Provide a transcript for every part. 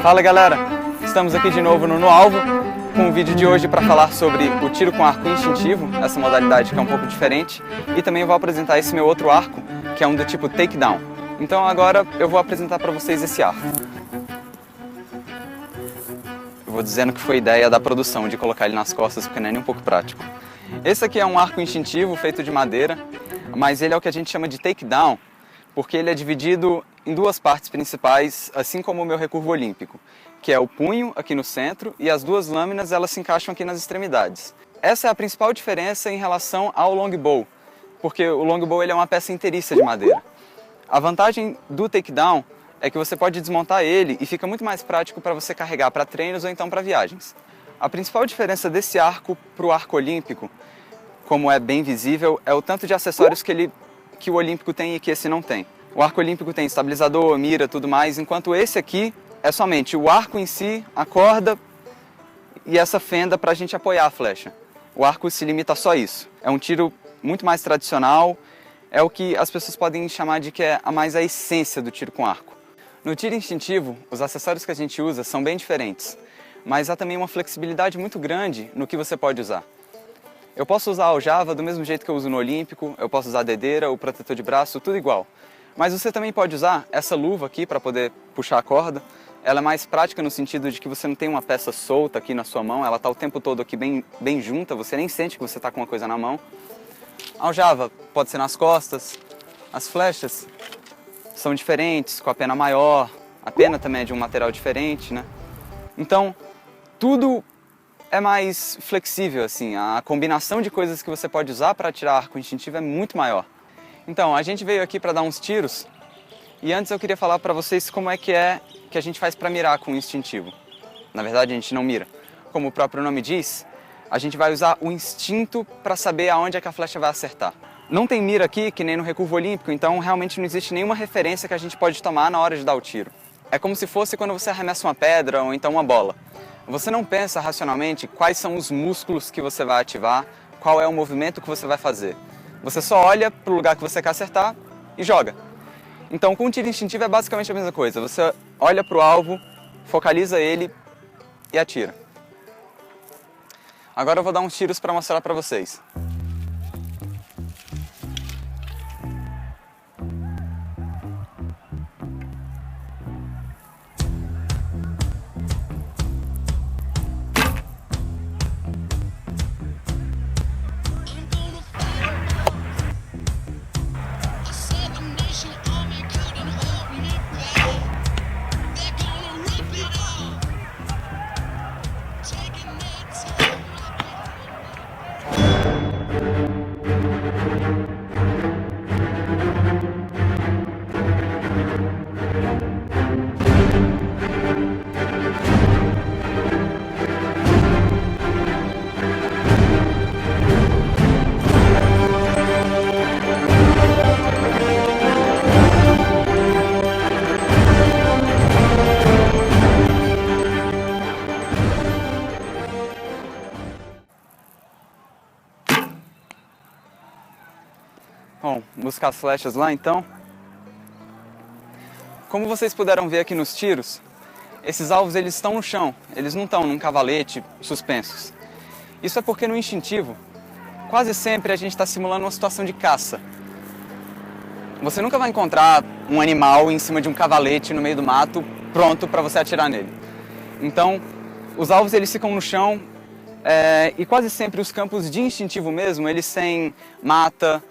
Fala galera, estamos aqui de novo no Alvo com o vídeo de hoje para falar sobre o tiro com arco instintivo, essa modalidade que é um pouco diferente, e também vou apresentar esse meu outro arco, que é um do tipo takedown. Então agora eu vou apresentar para vocês esse arco. Eu vou dizendo que foi ideia da produção de colocar ele nas costas, porque não é nem um pouco prático. Esse aqui é um arco instintivo feito de madeira, mas ele é o que a gente chama de takedown, porque ele é dividido em duas partes principais, assim como o meu recurvo olímpico, que é o punho aqui no centro e as duas lâminas elas se encaixam aqui nas extremidades. Essa é a principal diferença em relação ao longbow, porque o longbow ele é uma peça inteiriça de madeira. A vantagem do takedown é que você pode desmontar ele e fica muito mais prático para você carregar para treinos ou então para viagens. A principal diferença desse arco para o arco olímpico, como é bem visível, é o tanto de acessórios que o olímpico tem e que esse não tem. O arco olímpico tem estabilizador, mira, tudo mais, enquanto esse aqui é somente o arco em si, a corda e essa fenda para a gente apoiar a flecha. O arco se limita a só isso. É um tiro muito mais tradicional, é o que as pessoas podem chamar de que é a essência do tiro com arco. No tiro instintivo, os acessórios que a gente usa são bem diferentes, mas há também uma flexibilidade muito grande no que você pode usar. Eu posso usar a aljava do mesmo jeito que eu uso no olímpico, eu posso usar a dedeira, o protetor de braço, tudo igual. Mas você também pode usar essa luva aqui para poder puxar a corda. Ela é mais prática no sentido de que você não tem uma peça solta aqui na sua mão, ela está o tempo todo aqui bem junta, você nem sente que você está com uma coisa na mão. A aljava pode ser nas costas, as flechas são diferentes, com a pena maior, a pena também é de um material diferente, né? Então, tudo é mais flexível, assim, a combinação de coisas que você pode usar para atirar arco instintivo é muito maior. Então, a gente veio aqui para dar uns tiros e antes eu queria falar para vocês como é que a gente faz para mirar com o instintivo. Na verdade, a gente não mira. Como o próprio nome diz, a gente vai usar o instinto para saber aonde é que a flecha vai acertar. Não tem mira aqui, que nem no recurvo olímpico, então realmente não existe nenhuma referência que a gente pode tomar na hora de dar o tiro. É como se fosse quando você arremessa uma pedra ou então uma bola. Você não pensa racionalmente quais são os músculos que você vai ativar, qual é o movimento que você vai fazer. Você só olha para o lugar que você quer acertar e joga. Então, com o tiro instintivo é basicamente a mesma coisa. Você olha para o alvo, focaliza ele e atira. Agora eu vou dar uns tiros para mostrar para vocês. Bom, buscar as flechas lá então. Como vocês puderam ver aqui nos tiros, esses alvos eles estão no chão, eles não estão num cavalete suspensos. Isso é porque no instintivo, quase sempre a gente está simulando uma situação de caça. Você nunca vai encontrar um animal em cima de um cavalete no meio do mato, pronto para você atirar nele. Então, os alvos eles ficam no chão e quase sempre os campos de instintivo mesmo, eles têm mata,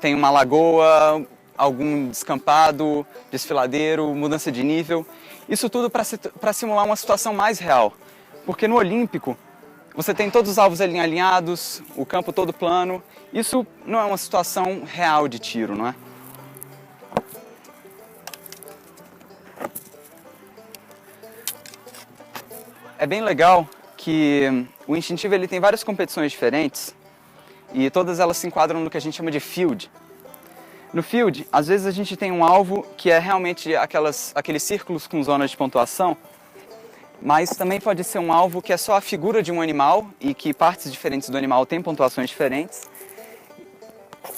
tem uma lagoa, algum descampado, desfiladeiro, mudança de nível. Isso tudo para simular uma situação mais real. Porque no olímpico, você tem todos os alvos alinhados, o campo todo plano. Isso não é uma situação real de tiro, não é? É bem legal que o instintivo ele tem várias competições diferentes e todas elas se enquadram no que a gente chama de field. No field, às vezes a gente tem um alvo que é realmente aqueles círculos com zonas de pontuação, mas também pode ser um alvo que é só a figura de um animal e que partes diferentes do animal têm pontuações diferentes.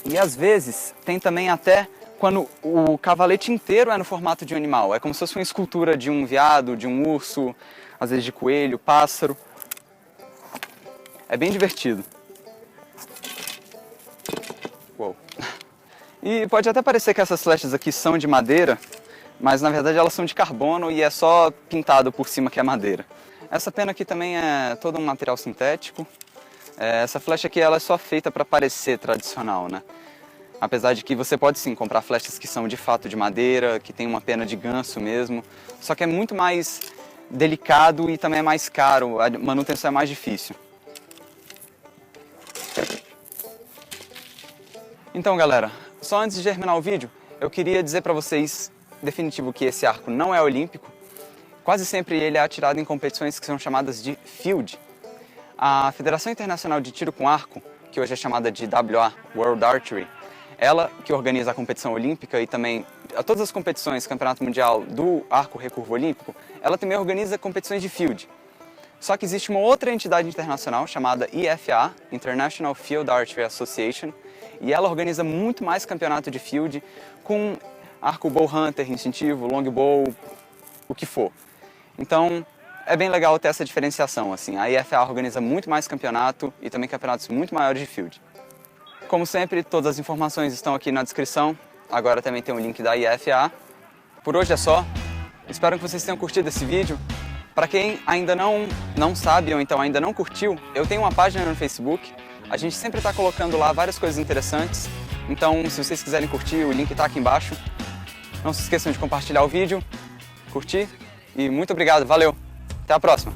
E às vezes tem também até quando o cavalete inteiro é no formato de um animal. É como se fosse uma escultura de um veado, de um urso, às vezes de coelho, pássaro. É bem divertido. Uou. E pode até parecer que essas flechas aqui são de madeira, mas na verdade elas são de carbono e é só pintado por cima que é madeira. Essa pena aqui também é todo um material sintético. Essa flecha aqui ela é só feita para parecer tradicional, né? Apesar de que você pode sim comprar flechas que são de fato de madeira, que tem uma pena de ganso mesmo, só que é muito mais delicado e também é mais caro, a manutenção é mais difícil. Então galera, só antes de terminar o vídeo, eu queria dizer para vocês, definitivo, que esse arco não é olímpico. Quase sempre ele é atirado em competições que são chamadas de field. A Federação Internacional de Tiro com Arco, que hoje é chamada de WA, World Archery, ela que organiza a competição olímpica e também todas as competições, Campeonato Mundial do Arco Recurvo Olímpico, ela também organiza competições de field. Só que existe uma outra entidade internacional chamada IFA, International Field Archery Association, e ela organiza muito mais campeonato de field com arco bow hunter, instintivo, longbow, o que for. Então, é bem legal ter essa diferenciação, assim. A IFA organiza muito mais campeonato e também campeonatos muito maiores de field. Como sempre, todas as informações estão aqui na descrição. Agora também tem um link da IFA. Por hoje é só. Espero que vocês tenham curtido esse vídeo. Para quem ainda não sabe ou então ainda não curtiu, eu tenho uma página no Facebook. A gente sempre está colocando lá várias coisas interessantes. Então, se vocês quiserem curtir, o link está aqui embaixo. Não se esqueçam de compartilhar o vídeo, curtir e muito obrigado, valeu! Até a próxima!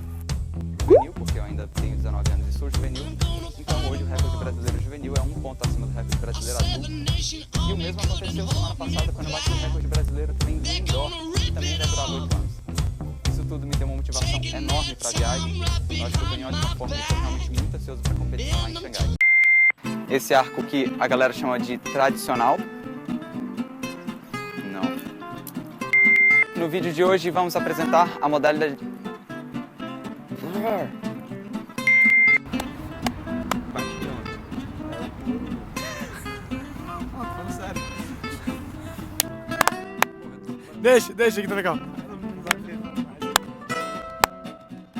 Juvenil, porque eu ainda tenho 19 anos e sou juvenil, então hoje o recorde brasileiro juvenil é 1 ponto acima do recorde brasileiro adulto. E o mesmo aconteceu semana passada quando eu bati o recorde brasileiro também de indoor, que também já durava 8 anos. Isso tudo me deu uma motivação enorme para a viagem. Eu acho que eu tô em ótima forma e estou realmente muito ansioso para a competição lá em Xangai. Esse arco que a galera chama de tradicional. No vídeo de hoje vamos apresentar a modalidade... Deixa que tá legal.